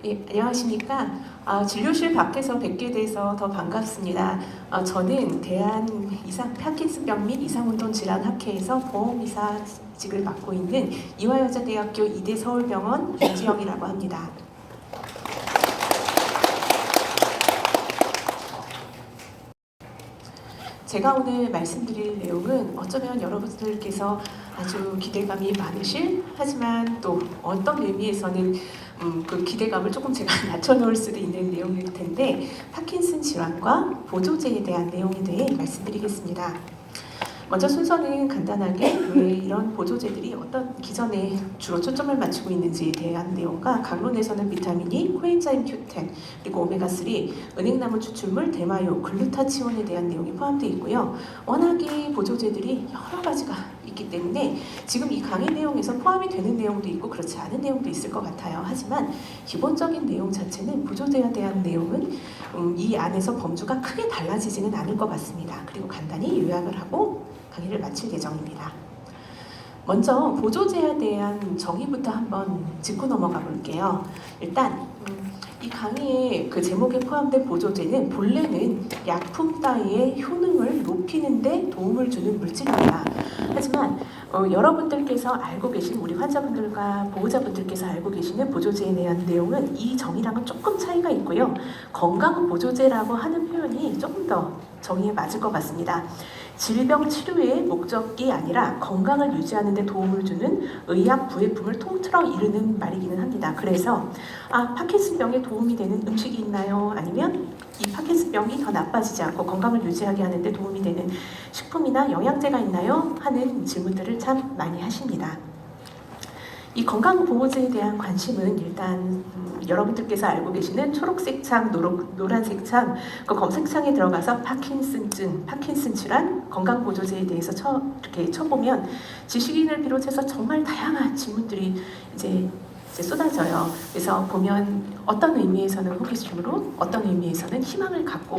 네, 안녕하십니까. 진료실 밖에서 뵙게 돼서 더 반갑습니다. 저는 파킨슨병 및 이상운동질환학회에서 보험의사직을 맡고 있는 이화여자대학교 이대서울병원 윤지영이라고 합니다. 제가 오늘 말씀드릴 내용은 어쩌면 여러분들께서 아주 기대감이 많으실, 하지만 또 어떤 의미에서는 그 기대감을 조금 제가 낮춰놓을 수도 있는 내용일 텐데, 파킨슨 질환과 보조제에 대한 내용에 대해 말씀드리겠습니다. 먼저 순서는 간단하게 왜 이런 보조제들이 어떤 기전에 주로 초점을 맞추고 있는지에 대한 내용과, 강론에서는 비타민이, 코엔자임 Q10, 그리고 오메가3, 은행나무 추출물, 대마요, 글루타치온에 대한 내용이 포함되어 있고요. 워낙에 보조제들이 여러 가지가 있기 때문에 지금 이 강의 내용에서 포함이 되는 내용도 있고 그렇지 않은 내용도 있을 것 같아요. 하지만 기본적인 내용 자체는, 보조제에 대한 내용은 이 안에서 범주가 크게 달라지지는 않을 것 같습니다. 그리고 간단히 요약을 하고 강의를 마칠 예정입니다. 먼저 보조제에 대한 정의부터 한번 짚고 넘어가 볼게요. 일단 이 강의의 그 제목에 포함된 보조제는 본래는 약품 따위의 효능을 높이는 데 도움을 주는 물질입니다. 하지만 여러분들께서 알고 계신, 우리 환자분들과 보호자분들께서 알고 계시는 보조제에 대한 내용은 이 정의랑은 조금 차이가 있고요. 건강보조제라고 하는 표현이 조금 더 정의에 맞을 것 같습니다. 질병 치료의 목적이 아니라 건강을 유지하는 데 도움을 주는 의약 부해품을 통틀어 이르는 말이기는 합니다. 그래서 파킨슨병에 도움이 되는 음식이 있나요? 아니면 이 파킨슨병이 더 나빠지지 않고 건강을 유지하게 하는 데 도움이 되는 식품이나 영양제가 있나요? 하는 질문들을 참 많이 하십니다. 이 건강보호제에 대한 관심은 일단 여러분들께서 알고 계시는 초록색 창, 노란색 창, 그 검색창에 들어가서 파킨슨증, 파킨슨 질환, 건강보조제에 대해서 이렇게 쳐보면 지식인을 비롯해서 정말 다양한 질문들이 이제 쏟아져요. 그래서 보면 어떤 의미에서는 호기심으로, 어떤 의미에서는 희망을 갖고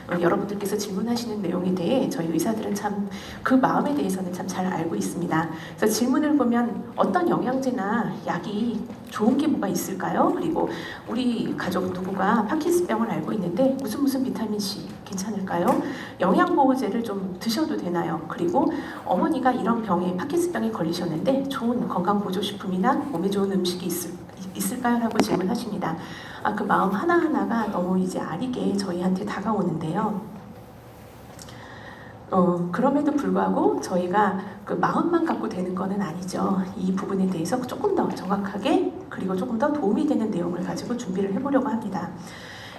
여러분들께서 질문하시는 내용에 대해 저희 의사들은 참 그 마음에 대해서는 참 잘 알고 있습니다. 그래서 질문을 보면 어떤 영양제나 약이 좋은 게 뭐가 있을까요? 그리고 우리 가족 누구가 파킨슨병을 알고 있는데 무슨 비타민 C 괜찮을까요? 영양보호제를 좀 드셔도 되나요? 그리고 어머니가 이런 병에, 파킨슨병에 걸리셨는데 좋은 건강보조식품이나 몸에 좋은 음식이 있을까요? 라고 질문하십니다. 그 마음 하나하나가 너무 이제 아리게 저희한테 다가오는데요. 그럼에도 불구하고 저희가 그 마음만 갖고 되는 거는 아니죠. 이 부분에 대해서 조금 더 정확하게, 그리고 조금 더 도움이 되는 내용을 가지고 준비를 해보려고 합니다.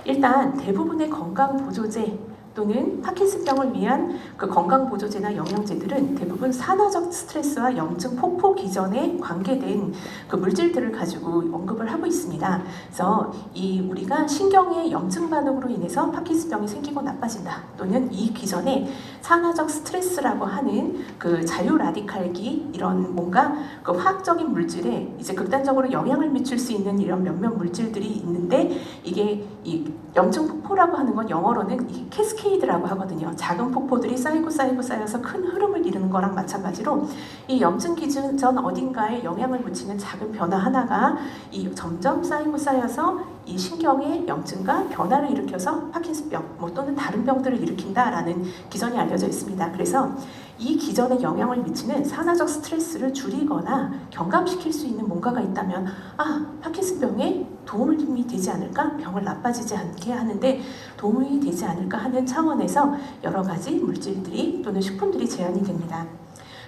일단 대부분의 건강보조제 또는 파킨슨병을 위한 그 건강보조제나 영양제들은 대부분 산화적 스트레스와 염증 폭포 기전에 관계된 그 물질들을 가지고 언급을 하고 있습니다. 그래서 우리가 신경의 염증 반응으로 인해서 파킨슨병이 생기고 나빠진다, 또는 이 기전에 산화적 스트레스라고 하는 그 자유 라디칼기, 이런 뭔가 그 화학적인 물질에 이제 극단적으로 영향을 미칠 수 있는 이런 몇몇 물질들이 있는데, 이게 이 염증 폭포라고 하는 건 영어로는 이 캐스케이드라고 하거든요. 작은 폭포들이 쌓여서 큰 흐름을 이루는 거랑 마찬가지로 이 염증 기전 어딘가에 영향을 미치는 작은 변화 하나가 점점 쌓여서 이 신경의 염증과 변화를 일으켜서 파킨슨병 또는 다른 병들을 일으킨다라는 기전이 알려져 있습니다. 그래서 이 기전에 영향을 미치는 산화적 스트레스를 줄이거나 경감시킬 수 있는 뭔가가 있다면 파킨슨병에 도움이 되지 않을까? 병을 나빠지지 않게 하는데 도움이 되지 않을까 하는 차원에서 여러 가지 물질들이 또는 식품들이 제한이 됩니다.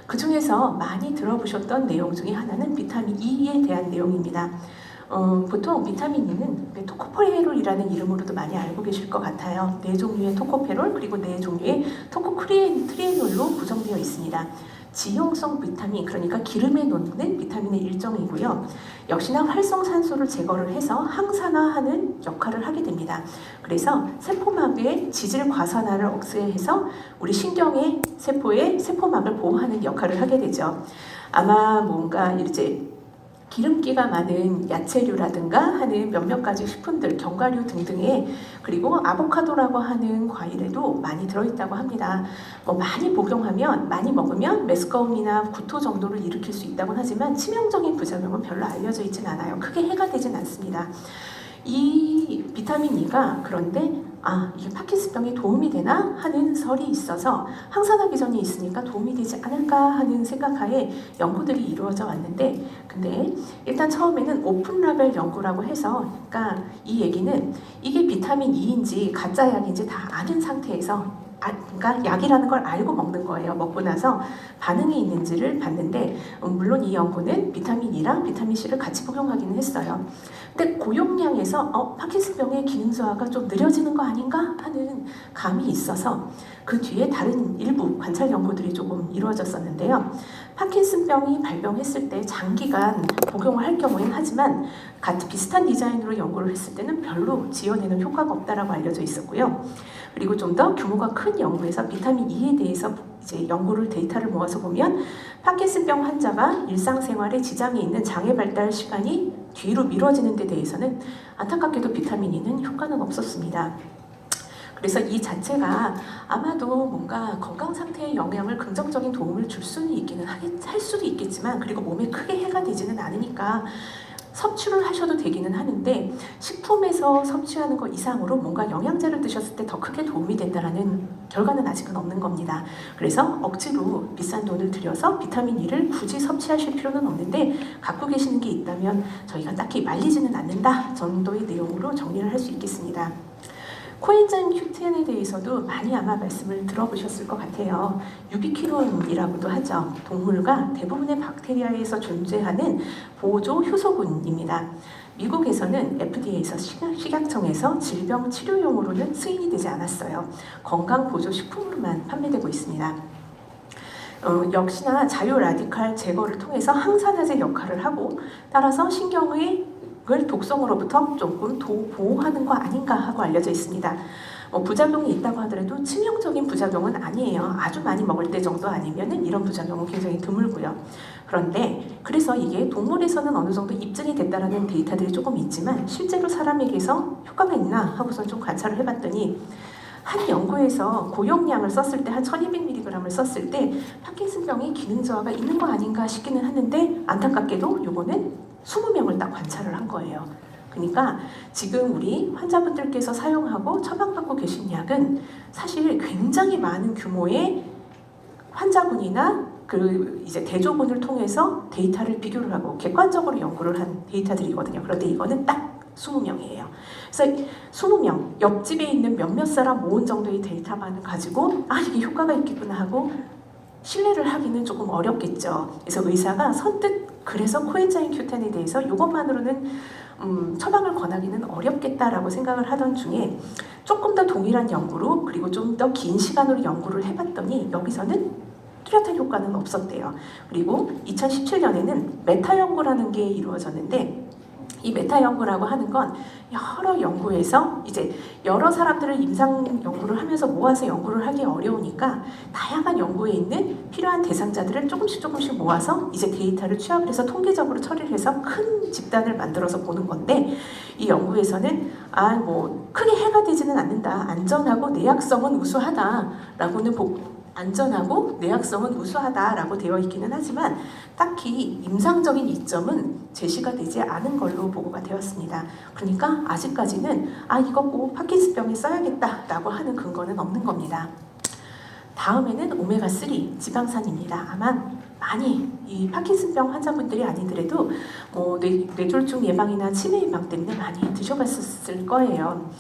그 중에서 많이 들어보셨던 내용 중에 하나는 비타민 E에 대한 내용입니다. 보통 비타민 E는 토코페롤이라는 이름으로도 많이 알고 계실 것 같아요. 4종류의 토코페롤, 그리고 4종류의 토코트리에놀로 구성되어 있습니다. 지용성 비타민, 그러니까 기름에 녹는 비타민의 일종이고요. 역시나 활성산소를 제거를 해서 항산화하는 역할을 하게 됩니다. 그래서 세포막의 지질 과산화를 억제해서 우리 신경의 세포막을 보호하는 역할을 하게 되죠. 아마 뭔가 이제 기름기가 많은 야채류라든가 하는 몇몇 가지 식품들, 견과류 등등에, 그리고 아보카도라고 하는 과일에도 많이 들어있다고 합니다. 많이 복용하면, 많이 먹으면 메스꺼움이나 구토 정도를 일으킬 수 있다고 하지만 치명적인 부작용은 별로 알려져 있진 않아요. 크게 해가 되진 않습니다. 이 비타민 E가 그런데 이게 파킨슨병에 도움이 되나 하는 설이 있어서 항산화 기전이 있으니까 도움이 되지 않을까 하는 생각하에 연구들이 이루어져 왔는데, 근데 일단 처음에는 오픈 라벨 연구라고 해서, 그러니까 이 얘기는 이게 비타민 E인지 가짜 약인지 다 아는 상태에서, 그러니까 약이라는 걸 알고 먹는 거예요. 먹고 나서 반응이 있는지를 봤는데, 물론 이 연구는 비타민 E랑 비타민 C를 같이 복용하기는 했어요. 근데 고용량에서 파킨슨병의 기능 저하가 좀 느려지는 거 아닌가 하는 감이 있어서 그 뒤에 다른 일부 관찰 연구들이 조금 이루어졌었는데요. 파킨슨병이 발병했을 때 장기간 복용을 할 경우에는, 하지만 같은 비슷한 디자인으로 연구를 했을 때는 별로 지어내는 효과가 없다라고 알려져 있었고요. 그리고 좀 더 규모가 큰 연구에서 비타민 E에 대해서 이제 연구를 데이터를 모아서 보면 파킨슨병 환자가 일상생활에 지장이 있는 장애 발달 시간이 뒤로 미뤄지는 데 대해서는 안타깝게도 비타민 E는 효과는 없었습니다. 그래서 이 자체가 아마도 뭔가 건강 상태에 영향을 긍정적인 도움을 줄 수는 있기는 할 수도 있겠지만, 그리고 몸에 크게 해가 되지는 않으니까 섭취를 하셔도 되기는 하는데, 식품에서 섭취하는 것 이상으로 뭔가 영양제를 드셨을 때 더 크게 도움이 된다는 결과는 아직은 없는 겁니다. 그래서 억지로 비싼 돈을 들여서 비타민 E를 굳이 섭취하실 필요는 없는데, 갖고 계시는 게 있다면 저희가 딱히 말리지는 않는다 정도의 내용으로 정리를 할 수 있겠습니다. 코엔자임 Q10에 대해서도 많이 아마 말씀을 들어보셨을 것 같아요. 유비퀴론이라고도 하죠. 동물과 대부분의 박테리아에서 존재하는 보조 효소군입니다. 미국에서는 FDA에서 식약청에서 질병 치료용으로는 승인이 되지 않았어요. 건강 보조 식품으로만 판매되고 있습니다. 역시나 자유 라디칼 제거를 통해서 항산화제 역할을 하고, 따라서 신경의 독성으로부터 조금 보호하는 거 아닌가 하고 알려져 있습니다. 부작용이 있다고 하더라도 치명적인 부작용은 아니에요. 아주 많이 먹을 때 정도 아니면은 이런 부작용은 굉장히 드물고요. 그런데 그래서 이게 동물에서는 어느 정도 입증이 됐다라는 데이터들이 조금 있지만, 실제로 사람에게서 효과가 있나 하고서 좀 관찰을 해봤더니, 한 연구에서 고용량을 썼을 때 한 1200mg을 썼을 때 파킨슨병이 기능 저하가 있는 거 아닌가 싶기는 하는데, 안타깝게도 요거는 20명을 딱 관찰을 한 거예요. 그러니까 지금 우리 환자분들께서 사용하고 처방받고 계신 약은 사실 굉장히 많은 규모의 환자군이나 이제 대조군을 통해서 데이터를 비교를 하고 객관적으로 연구를 한 데이터들이거든요. 그런데 이거는 딱 20명이에요. 그래서 20명, 옆집에 있는 몇몇 사람 모은 정도의 데이터만을 가지고 이게 효과가 있겠구나 하고 신뢰를 하기는 조금 어렵겠죠. 그래서 의사가 선뜻 그래서 코엔자임 Q10에 대해서 이것만으로는 처방을 권하기는 어렵겠다라고 생각을 하던 중에, 조금 더 동일한 연구로, 그리고 좀 더 긴 시간으로 연구를 해봤더니 여기서는 뚜렷한 효과는 없었대요. 그리고 2017년에는 메타 연구라는 게 이루어졌는데, 이 메타 연구라고 하는 건 여러 연구에서 이제 여러 사람들을 임상 연구를 하면서 모아서 연구를 하기 어려우니까 다양한 연구에 있는 필요한 대상자들을 조금씩 모아서 이제 데이터를 취합을 해서 통계적으로 처리를 해서 큰 집단을 만들어서 보는 건데, 이 연구에서는 크게 해가 되지는 않는다, 안전하고 내약성은 우수하다라고는 안전하고 내약성은 우수하다라고 되어 있기는 하지만 딱히 임상적인 이점은 제시가 되지 않은 걸로 보고가 되었습니다. 그러니까 아직까지는 이거 꼭 파킨슨병에 써야겠다라고 하는 근거는 없는 겁니다. 다음에는 오메가3 지방산입니다. 아마 많이 이 파킨슨병 환자분들이 아니더라도 뇌졸중 예방이나 치매 예방 때문에 많이 드셔봤을 거예요.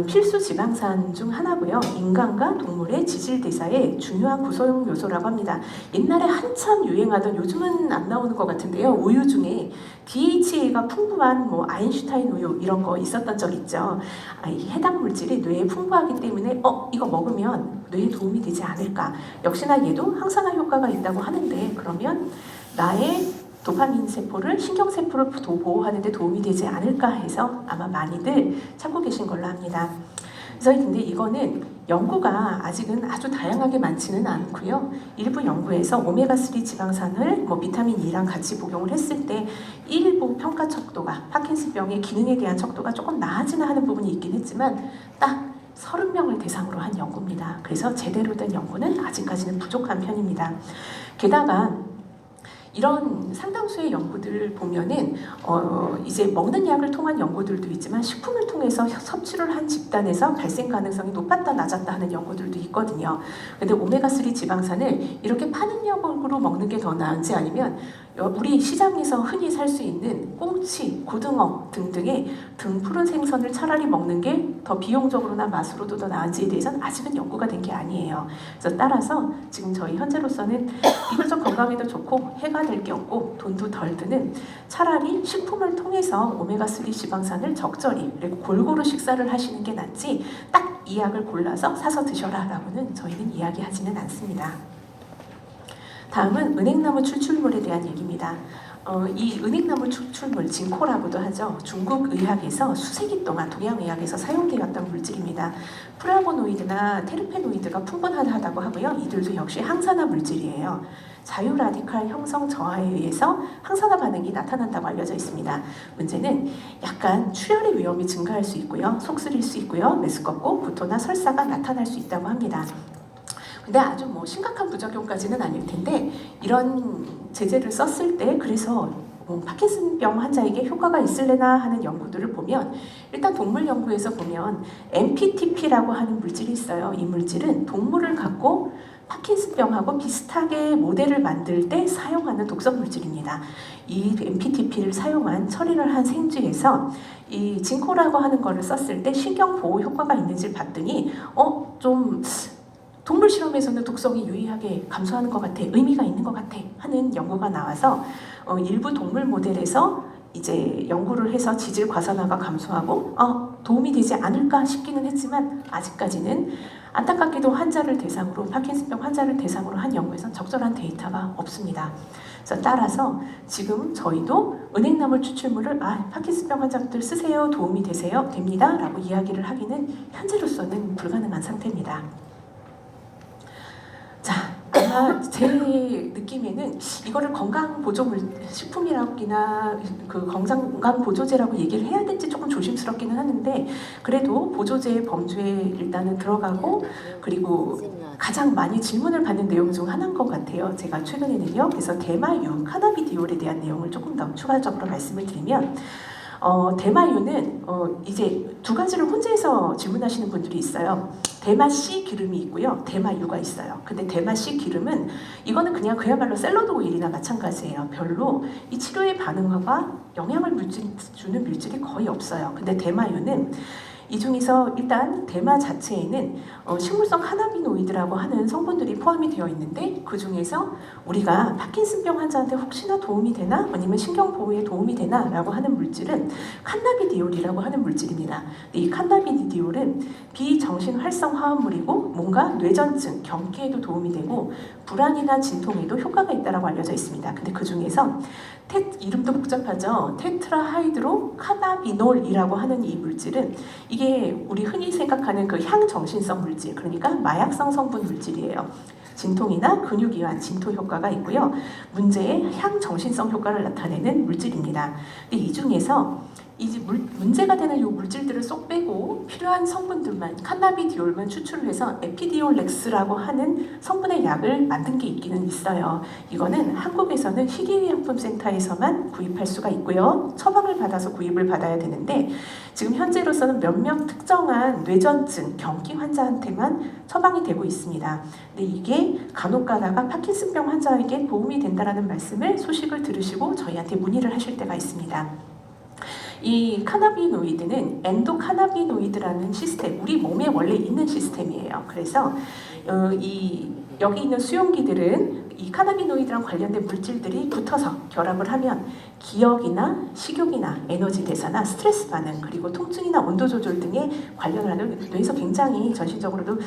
필수 지방산 중 하나고요. 인간과 동물의 지질대사의 중요한 구성 요소라고 합니다. 옛날에 한참 유행하던, 요즘은 안 나오는 것 같은데요, 우유 중에 DHA가 풍부한 아인슈타인 우유 이런 거 있었던 적 있죠. 이 해당 물질이 뇌에 풍부하기 때문에 이거 먹으면 뇌에 도움이 되지 않을까. 역시나 얘도 항산화 효과가 있다고 하는데, 그러면 나의 도파민 세포를, 신경세포를 보호하는 데 도움이 되지 않을까 해서 아마 많이들 찾고 계신 걸로 합니다. 그래서 근데 이거는 연구가 아직은 아주 다양하게 많지는 않고요. 일부 연구에서 오메가3 지방산을 비타민 E랑 같이 복용을 했을 때 일부 평가 척도가, 파킨슨병의 기능에 대한 척도가 조금 나아지나 하는 부분이 있긴 했지만 딱 30명을 대상으로 한 연구입니다. 그래서 제대로 된 연구는 아직까지는 부족한 편입니다. 게다가 이런 상당수의 연구들을 보면은 이제 먹는 약을 통한 연구들도 있지만 식품을 통해서 섭취를 한 집단에서 발생 가능성이 높았다 낮았다 하는 연구들도 있거든요. 근데 오메가3 지방산을 이렇게 파는 약으로 먹는 게 더 나은지 아니면 우리 시장에서 흔히 살 수 있는 꽁치, 고등어 등등의 등푸른 생선을 차라리 먹는 게 더 비용적으로나 맛으로도 더 나은지에 대해서는 아직은 연구가 된 게 아니에요. 그래서 따라서 지금 저희 현재로서는 비교적 건강에도 좋고 해가 될 게 없고 돈도 덜 드는 차라리 식품을 통해서 오메가3 지방산을 적절히 그리고 골고루 식사를 하시는 게 낫지 딱 이 약을 골라서 사서 드셔라 라고는 저희는 이야기하지는 않습니다. 다음은 은행나무 추출물에 대한 얘기입니다. 이 은행나무 추출물, 진코라고도 하죠. 중국 의학에서 수세기 동안 동양의학에서 사용되었던 물질입니다. 플라보노이드나 테르페노이드가 풍부하다고 하고요. 이들도 역시 항산화 물질이에요. 자유 라디칼 형성 저하에 의해서 항산화 반응이 나타난다고 알려져 있습니다. 문제는 약간 출혈의 위험이 증가할 수 있고요. 속 쓰릴 수 있고요. 메스껍고 구토나 설사가 나타날 수 있다고 합니다. 근데 아주 심각한 부작용까지는 아닐 텐데 이런 제제를 썼을 때 그래서 파킨슨병 환자에게 효과가 있을래나 하는 연구들을 보면 일단 동물 연구에서 보면 MPTP라고 하는 물질이 있어요. 이 물질은 동물을 갖고 파킨슨병하고 비슷하게 모델을 만들 때 사용하는 독성 물질입니다. 이 MPTP를 사용한 처리를 한 생쥐에서 이 진코라고 하는 거를 썼을 때 신경 보호 효과가 있는지 봤더니 좀 동물 실험에서는 독성이 유의하게 감소하는 것 같아, 의미가 있는 것 같아 하는 연구가 나와서 일부 동물 모델에서 이제 연구를 해서 지질 과산화가 감소하고 도움이 되지 않을까 싶기는 했지만 아직까지는 안타깝게도 환자를 대상으로 파킨슨병 환자를 대상으로 한 연구에선 적절한 데이터가 없습니다. 그래서 따라서 지금 저희도 은행나물 추출물을 파킨슨병 환자들 쓰세요, 도움이 되세요, 됩니다 라고 이야기를 하기는 현재로서는 불가능한 상태입니다. 자, 아마 제 느낌에는 이거를 건강보조물 식품이라기나 그 건강보조제라고 얘기를 해야 될지 조금 조심스럽기는 하는데 그래도 보조제의 범주에 일단은 들어가고 그리고 가장 많이 질문을 받는 내용 중 하나인 것 같아요. 제가 최근에는요. 그래서 대마유, 카나비디올에 대한 내용을 조금 더 추가적으로 말씀을 드리면 대마유는 이제 두 가지를 혼재해서 질문하시는 분들이 있어요. 대마씨 기름이 있고요. 대마유가 있어요. 근데 대마씨 기름은 이거는 그야말로 샐러드 오일이나 마찬가지예요. 별로 이 치료에 반응과 영향을 주는 물질이 거의 없어요. 근데 대마유는 이 중에서 일단 대마 자체에는 식물성 카나비노이드라고 하는 성분들이 포함이 되어 있는데 그 중에서 우리가 파킨슨병 환자한테 혹시나 도움이 되나 아니면 신경보호에 도움이 되나 라고 하는 물질은 칸나비디올이라고 하는 물질입니다. 이 칸나비디올은 비정신 활성 화합물이고 뭔가 뇌전증, 경기에도 도움이 되고 불안이나 진통에도 효과가 있다고 알려져 있습니다. 근데 그 중에서 이름도 복잡하죠. 테트라하이드로 카나비놀이라고 하는 이 물질은 이게 우리 흔히 생각하는 그 향정신성 물질, 그러니까 마약성 성분 물질이에요. 진통이나 근육이완, 진토 효과가 있고요. 문제의 향정신성 효과를 나타내는 물질입니다. 근데 이 중에서 문제가 되는 이 물질들을 쏙 빼고 필요한 성분들만 칸나비디올만 추출을 해서 에피디올렉스라고 하는 성분의 약을 만든 게 있기는 있어요. 이거는 한국에서는 희귀의약품센터에서만 구입할 수가 있고요. 처방을 받아서 구입을 받아야 되는데 지금 현재로서는 몇몇 특정한 뇌전증, 경기 환자한테만 처방이 되고 있습니다. 근데 이게 간혹 가다가 파킨슨병 환자에게 도움이 된다는 말씀을 소식을 들으시고 저희한테 문의를 하실 때가 있습니다. 이 카나비노이드는 엔도카나비노이드라는 시스템, 우리 몸에 원래 있는 시스템이에요. 그래서 여기 있는 수용기들은 이 카나비노이드랑 관련된 물질들이 붙어서 결합을 하면 기억이나 식욕이나 에너지 대사나 스트레스 반응 그리고 통증이나 온도 조절 등에 관련하는 뇌에서 굉장히 전신적으로도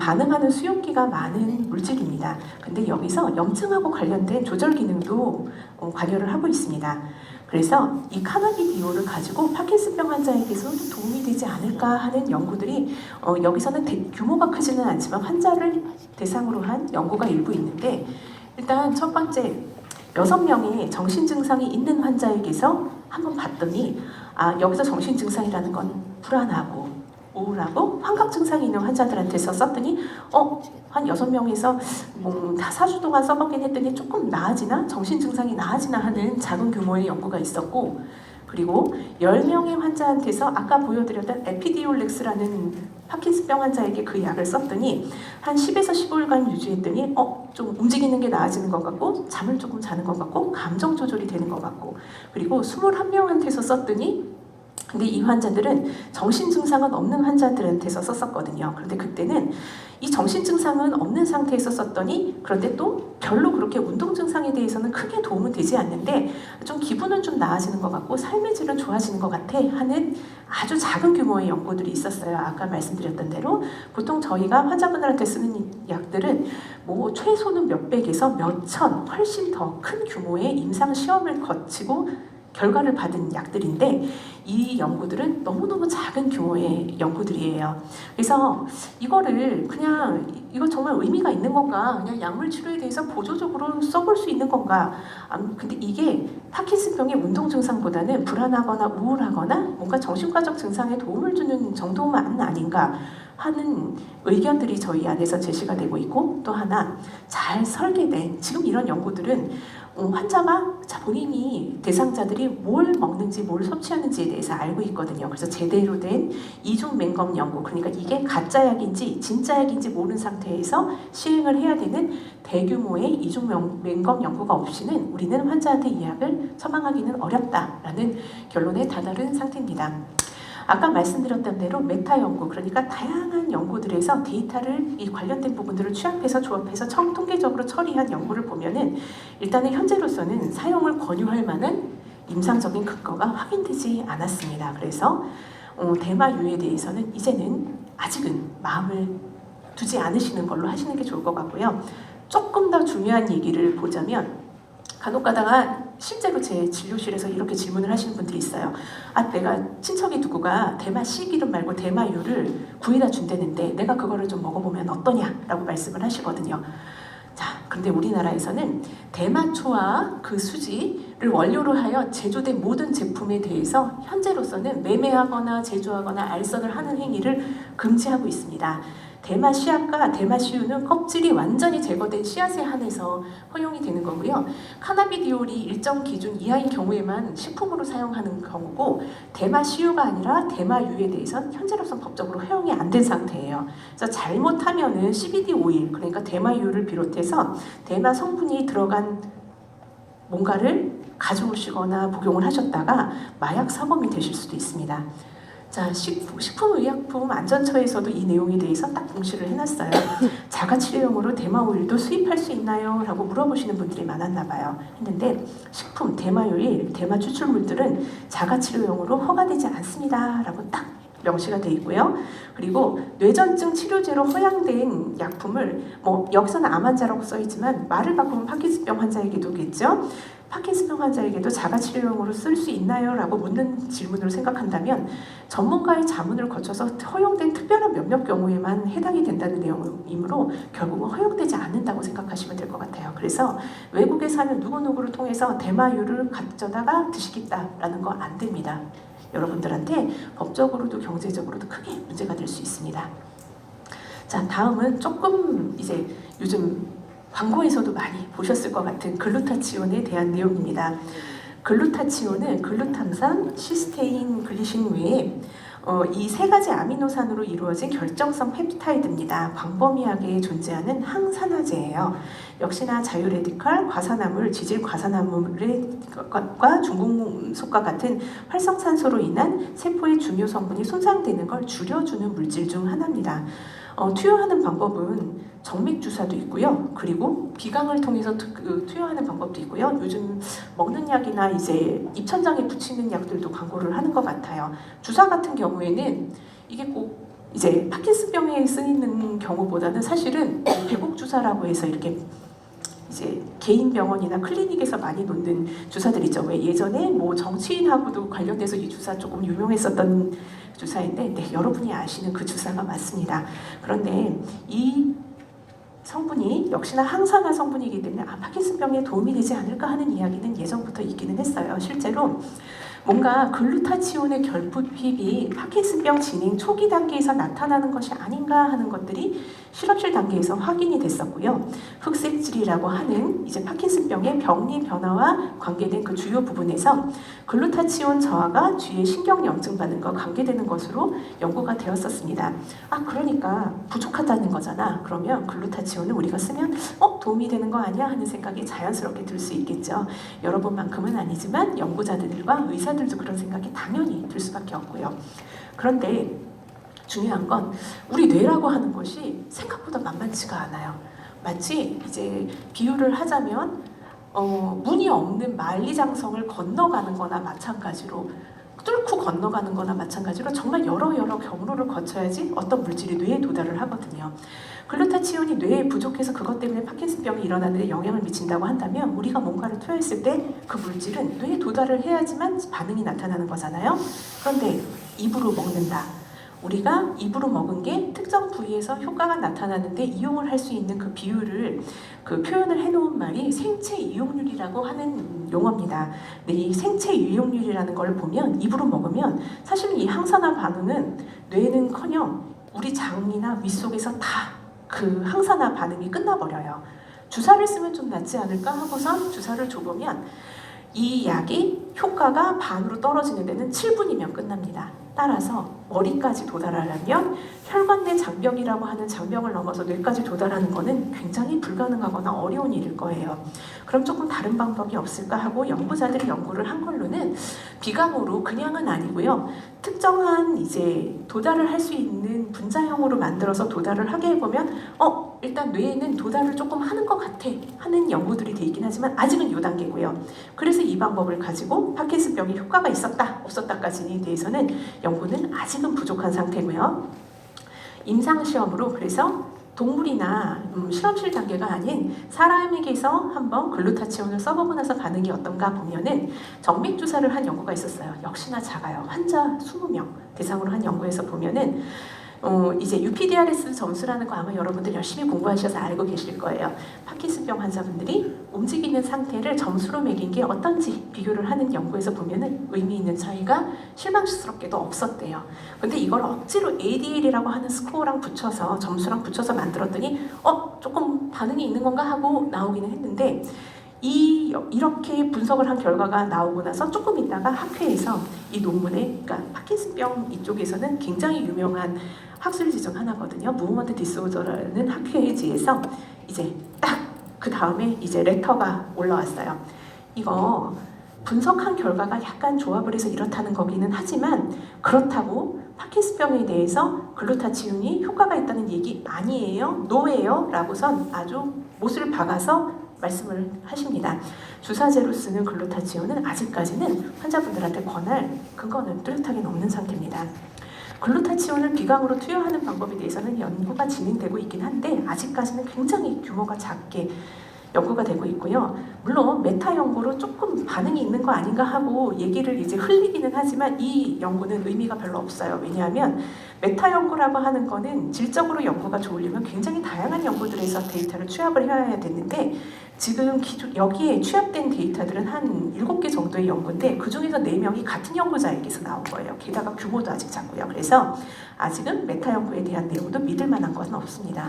반응하는 수용기가 많은 물질입니다. 근데 여기서 염증하고 관련된 조절 기능도 관여를 하고 있습니다. 그래서 이 카나비디올을 가지고 파킨슨병 환자에게서도 도움이 되지 않을까 하는 연구들이 여기서는 규모가 크지는 않지만 환자를 대상으로 한 연구가 일부 있는데 일단 첫 번째 6명의 정신증상이 있는 환자에게서 한번 봤더니 여기서 정신증상이라는 건 불안하고 우울하고 환각 증상이 있는 환자들한테서 썼더니 한 6명에서 뭐 다 4주 동안 써보긴 했더니 조금 나아지나? 정신 증상이 나아지나 하는 작은 규모의 연구가 있었고, 그리고 10명의 환자한테서 아까 보여드렸던 에피디올렉스라는 파킨슨병 환자에게 그 약을 썼더니 한 10에서 15일간 유지했더니 좀 움직이는 게 나아지는 것 같고, 잠을 조금 자는 것 같고, 감정 조절이 되는 것 같고, 그리고 21명한테서 썼더니, 근데 이 환자들은 정신 증상은 없는 환자들한테서 썼었거든요. 그런데 그때는 이 정신 증상은 없는 상태에서 썼더니, 그런데 또 별로 그렇게 운동 증상에 대해서는 크게 도움은 되지 않는데 좀 기분은 좀 나아지는 것 같고 삶의 질은 좋아지는 것 같아 하는 아주 작은 규모의 연구들이 있었어요. 아까 말씀드렸던 대로 보통 저희가 환자분들한테 쓰는 약들은 뭐 최소는 몇백에서 몇천, 훨씬 더 큰 규모의 임상 시험을 거치고 결과를 받은 약들인데, 이 연구들은 너무너무 작은 규모의 연구들이에요. 그래서 이거를 그냥 이거 정말 의미가 있는 건가, 그냥 약물 치료에 대해서 보조적으로 써볼 수 있는 건가, 근데 이게 파킨슨병의 운동 증상보다는 불안하거나 우울하거나 뭔가 정신과적 증상에 도움을 주는 정도만 아닌가 하는 의견들이 저희 안에서 제시가 되고 있고, 또 하나 잘 설계된 지금 이런 연구들은 환자가 본인이 대상자들이 뭘 먹는지 뭘 섭취하는지에 대해서 알고 있거든요. 그래서 제대로 된 이중 맹검 연구, 그러니까 이게 가짜 약인지 진짜 약인지 모르는 상태에서 시행을 해야 되는 대규모의 이중 맹검 연구가 없이는 우리는 환자한테 이 약을 처방하기는 어렵다라는 결론에 다다른 상태입니다. 아까 말씀드렸던 대로 메타 연구, 그러니까 다양한 연구들에서 데이터를 이 관련된 부분들을 취합해서 조합해서 통계적으로 처리한 연구를 보면은 일단은 현재로서는 사용을 권유할 만한 임상적인 근거가 확인되지 않았습니다. 그래서 대마유에 대해서는 이제는 아직은 마음을 두지 않으시는 걸로 하시는 게 좋을 것 같고요. 조금 더 중요한 얘기를 보자면, 간혹 가다가 실제로 제 진료실에서 이렇게 질문을 하시는 분들이 있어요. 내가 친척이 누구가 대마 씨기름 말고 대마유를 구해다 준다는데 내가 그거를 좀 먹어보면 어떠냐라고 말씀을 하시거든요. 자, 그런데 우리나라에서는 대마초와 그 수지를 원료로 하여 제조된 모든 제품에 대해서 현재로서는 매매하거나 제조하거나 알선을 하는 행위를 금지하고 있습니다. 대마 씨앗과 대마 씨유는 껍질이 완전히 제거된 씨앗에 한해서 허용이 되는 거고요. 카나비디올이 일정 기준 이하인 경우에만 식품으로 사용하는 경우고, 대마 씨유가 아니라 대마유에 대해서는 현재로서는 법적으로 허용이 안 된 상태예요. 그래서 잘못하면은 CBD 오일, 그러니까 대마유를 비롯해서 대마 성분이 들어간 뭔가를 가져오시거나 복용을 하셨다가 마약 사범이 되실 수도 있습니다. 자, 식품의약품안전처에서도 이 내용에 대해서 딱 공시를 해놨어요. 자가치료용으로 대마오일도 수입할 수 있나요? 라고 물어보시는 분들이 많았나 봐요. 했는데 식품, 대마오일, 대마 추출물들은 자가치료용으로 허가되지 않습니다. 라고 딱 명시가 돼 있고요. 그리고 뇌전증 치료제로 허용된 약품을 여기서는 암 환자라고 써 있지만 말을 바꾸면 파킨슨병 환자에게도겠죠. 파킨슨병 환자에게도 자가치료용으로 쓸 수 있나요? 라고 묻는 질문으로 생각한다면 전문가의 자문을 거쳐서 허용된 특별한 몇몇 경우에만 해당이 된다는 내용이므로 결국은 허용되지 않는다고 생각하시면 될 것 같아요. 그래서 외국에 사는 누구누구를 통해서 대마유를 가져다가 드시겠다라는 거 안 됩니다. 여러분들한테 법적으로도 경제적으로도 크게 문제가 될 수 있습니다. 자, 다음은 조금 이제 요즘 광고에서도 많이 보셨을 것 같은 글루타치온에 대한 내용입니다. 글루타치온은 글루탐산, 시스테인, 글리신 외에 이 세 가지 아미노산으로 이루어진 결정성 펩타이드입니다. 광범위하게 존재하는 항산화제예요. 역시나 자유레디칼, 과산화물, 지질 과산화물과 중금속과 같은 활성산소로 인한 세포의 중요 성분이 손상되는 걸 줄여주는 물질 중 하나입니다. 투여하는 방법은 정맥 주사도 있고요. 그리고 비강을 통해서 투여하는 방법도 있고요. 요즘 먹는 약이나 이제 입천장에 붙이는 약들도 광고를 하는 것 같아요. 주사 같은 경우에는 이게 꼭 이제 파킨슨병에 쓰이는 경우보다는 사실은 배곡 주사라고 해서 이렇게 이제 개인 병원이나 클리닉에서 많이 놓는 주사들 있죠. 왜 예전에 정치인하고도 관련돼서 이 주사 조금 유명했었던 주사인데, 네, 여러분이 아시는 그 주사가 맞습니다. 그런데 이 성분이 역시나 항산화 성분이기 때문에 파킨슨병에 도움이 되지 않을까 하는 이야기는 예전부터 있기는 했어요. 실제로 뭔가 글루타치온의 결핍이 파킨슨병 진행 초기 단계에서 나타나는 것이 아닌가 하는 것들이 실험실 단계에서 확인이 됐었고요. 흑색질이라고 하는 이제 파킨슨병의 병리 변화와 관계된 그 주요 부분에서 글루타치온 저하가 뒤에 신경염증 반응과 관계되는 것으로 연구가 되었었습니다. 그러니까 부족하다는 거잖아. 그러면 글루타치온을 우리가 쓰면 도움이 되는 거 아니야? 하는 생각이 자연스럽게 들 수 있겠죠. 여러분만큼은 아니지만 연구자들과 의사들도 그런 생각이 당연히 들 수밖에 없고요. 그런데 중요한 건 우리 뇌라고 하는 것이 생각보다 만만치가 않아요. 마치 이제 비유를 하자면 문이 없는 만리장성을 건너가는 거나 마찬가지로 뚫고 건너가는 거나 마찬가지로 정말 여러 경로를 거쳐야지 어떤 물질이 뇌에 도달을 하거든요. 글루타치온이 뇌에 부족해서 그것 때문에 파킨슨병이 일어나는 데 영향을 미친다고 한다면 우리가 뭔가를 투여했을 때 그 물질은 뇌에 도달을 해야지만 반응이 나타나는 거잖아요. 그런데 입으로 먹는다. 우리가 입으로 먹은 게 특정 부위에서 효과가 나타나는데 이용을 할 수 있는 그 비율을 표현을 해놓은 말이 생체 이용률이라고 하는 용어입니다. 근데 이 생체 이용률이라는 걸 보면 입으로 먹으면 사실 이 항산화 반응은 뇌는커녕 우리 장이나 위 속에서 다 그 항산화 반응이 끝나버려요. 주사를 쓰면 좀 낫지 않을까 하고선 주사를 줘보면 이 약이 효과가 반으로 떨어지는 데는 7분이면 끝납니다. 따라서 머리까지 도달하려면 혈관 내 장벽이라고 하는 장벽을 넘어서 뇌까지 도달하는 것은 굉장히 불가능하거나 어려운 일일 거예요. 그럼 조금 다른 방법이 없을까 하고 연구자들이 연구를 한 걸로는 비강으로 그냥은 아니고요. 특정한 이제 도달을 할 수 있는 분자형으로 만들어서 도달을 하게 해보면 일단 뇌에는 도달을 조금 하는 것 같아 하는 연구들이 돼 있긴 하지만 아직은 요 단계고요. 그래서 이 방법을 가지고 파킨슨병이 효과가 있었다 없었다까지에 대해서는 연구는 아직은 부족한 상태고요. 임상시험으로 그래서 동물이나 실험실 단계가 아닌 사람에게서 한번 글루타치온을 써보고 나서 반응이 어떤가 보면은 정맥 주사를 한 연구가 있었어요. 역시나 작아요. 환자 20명 대상으로 한 연구에서 보면은 이제 UPDRS 점수라는 거 아마 여러분들 열심히 공부하셔서 알고 계실 거예요. 파킨슨병 환자분들이 움직이는 상태를 점수로 매긴 게 어떤지 비교를 하는 연구에서 보면은 의미 있는 차이가 실망스럽게도 없었대요. 근데 이걸 억지로 ADL이라고 하는 스코어랑 붙여서 점수랑 붙여서 만들었더니 조금 반응이 있는 건가 하고 나오기는 했는데 이렇게 분석을 한 결과가 나오고 나서 조금 있다가 학회에서 이 논문에, 그러니까 파킨슨병 이쪽에서는 굉장히 유명한 학술 지정 하나거든요. 무브먼트 디스오더라는 학회지에서 이제 딱 그 다음에 이제 레터가 올라왔어요. 이거 분석한 결과가 약간 조합을 해서 이렇다는 거기는 하지만 그렇다고 파킨슨병에 대해서 글루타치온이 효과가 있다는 얘기 아니에요, 노예요 라고선 아주 못을 박아서 말씀을 하십니다. 주사제로 쓰는 글루타치온은 아직까지는 환자분들한테 권할 근거는 뚜렷하게 없는 상태입니다. 글루타치온을 비강으로 투여하는 방법에 대해서는 연구가 진행되고 있긴 한데 아직까지는 굉장히 규모가 작게 연구가 되고 있고요. 물론 메타 연구로 조금 반응이 있는 거 아닌가 하고 얘기를 이제 흘리기는 하지만 이 연구는 의미가 별로 없어요. 왜냐하면 메타 연구라고 하는 거는 질적으로 연구가 좋으려면 굉장히 다양한 연구들에서 데이터를 취합을 해야 되는데 지금 여기에 취합된 데이터들은 한 7개 정도의 연구인데 그 중에서 4명이 같은 연구자에게서 나온 거예요. 게다가 규모도 아직 작고요. 그래서 아직은 메타 연구에 대한 내용도 믿을 만한 것은 없습니다.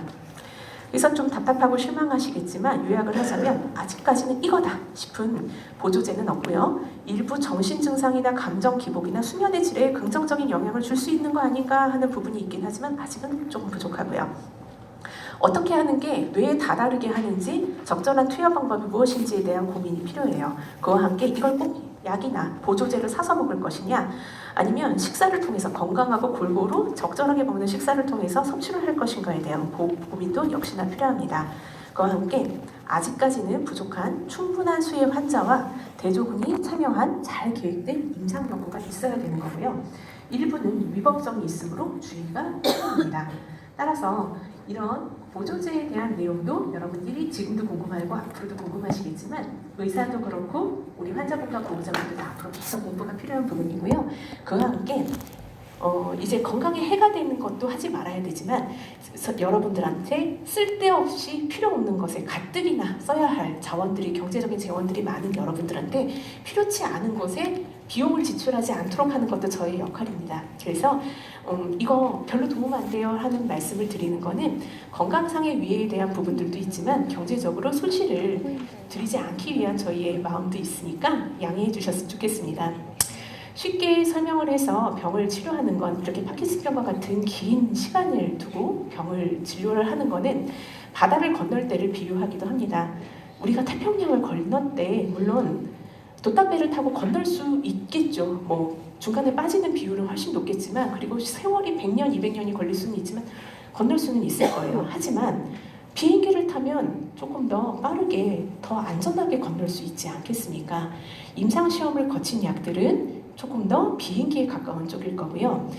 그래서 좀 답답하고 실망하시겠지만 요약을 하자면 아직까지는 이거다 싶은 보조제는 없고요. 일부 정신 증상이나 감정 기복이나 수면의 질에 긍정적인 영향을 줄 수 있는 거 아닌가 하는 부분이 있긴 하지만 아직은 조금 부족하고요. 어떻게 하는 게 뇌에 다다르게 하는지 적절한 투여 방법이 무엇인지에 대한 고민이 필요해요. 그와 함께 이걸 꼭 약이나 보조제를 사서 먹을 것이냐 아니면 식사를 통해서 건강하고 골고루 적절하게 먹는 식사를 통해서 섭취를 할 것인가에 대한 고민도 역시나 필요합니다. 그와 함께 아직까지는 부족한 충분한 수의 환자와 대조군이 참여한 잘 계획된 임상 연구가 있어야 되는 거고요. 일부는 위법성이 있으므로 주의가 필요합니다. 따라서 이런 보조제에 대한 내용도 여러분들이 지금도 궁금하고 앞으로도 궁금하시겠지만 의사도 그렇고 우리 환자분과 보호자분들도 앞으로 계속 공부가 필요한 부분이고요. 그와 함께 이제 건강에 해가 되는 것도 하지 말아야 되지만 여러분들한테 쓸데없이 필요 없는 것에 가뜩이나 써야 할 자원들이 경제적인 재원들이 많은 여러분들한테 필요치 않은 것에 비용을 지출하지 않도록 하는 것도 저의 역할입니다. 그래서 이거 별로 도움 안 돼요 하는 말씀을 드리는 거는 건강상의 위해에 대한 부분들도 있지만 경제적으로 손실을 드리지 않기 위한 저희의 마음도 있으니까 양해해 주셨으면 좋겠습니다. 쉽게 설명을 해서 병을 치료하는 건 이렇게 파킨슨병과 같은 긴 시간을 두고 병을 진료를 하는 거는 바다를 건널 때를 비유하기도 합니다. 우리가 태평양을 건널 때 물론 돛담배를 타고 건널 수 있겠죠. 뭐 중간에 빠지는 비율은 훨씬 높겠지만 그리고 세월이 100년, 200년이 걸릴 수는 있지만 건널 수는 있을 거예요. 하지만 비행기를 타면 조금 더 빠르게 더 안전하게 건널 수 있지 않겠습니까? 임상시험을 거친 약들은 조금 더 비행기에 가까운 쪽일 거고요.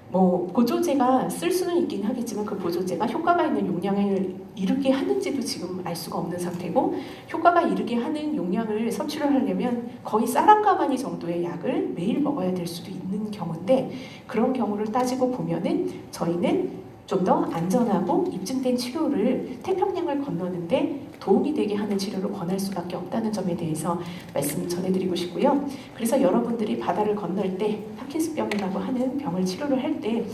뭐 보조제가 쓸 수는 있긴 하겠지만 그 보조제가 효과가 있는 용량을 이루게 하는지도 지금 알 수가 없는 상태고 효과가 이루게 하는 용량을 섭취를 하려면 거의 쌀한가마니 정도의 약을 매일 먹어야 될 수도 있는 경우인데 그런 경우를 따지고 보면은 저희는 좀 더 안전하고 입증된 치료를 태평양을 건너는데 도움이 되게 하는 치료를 권할 수밖에 없다는 점에 대해서 말씀 전해드리고 싶고요. 그래서 여러분들이 바다를 건널 때 파킨슨병이라고 하는 병을 치료를 할 때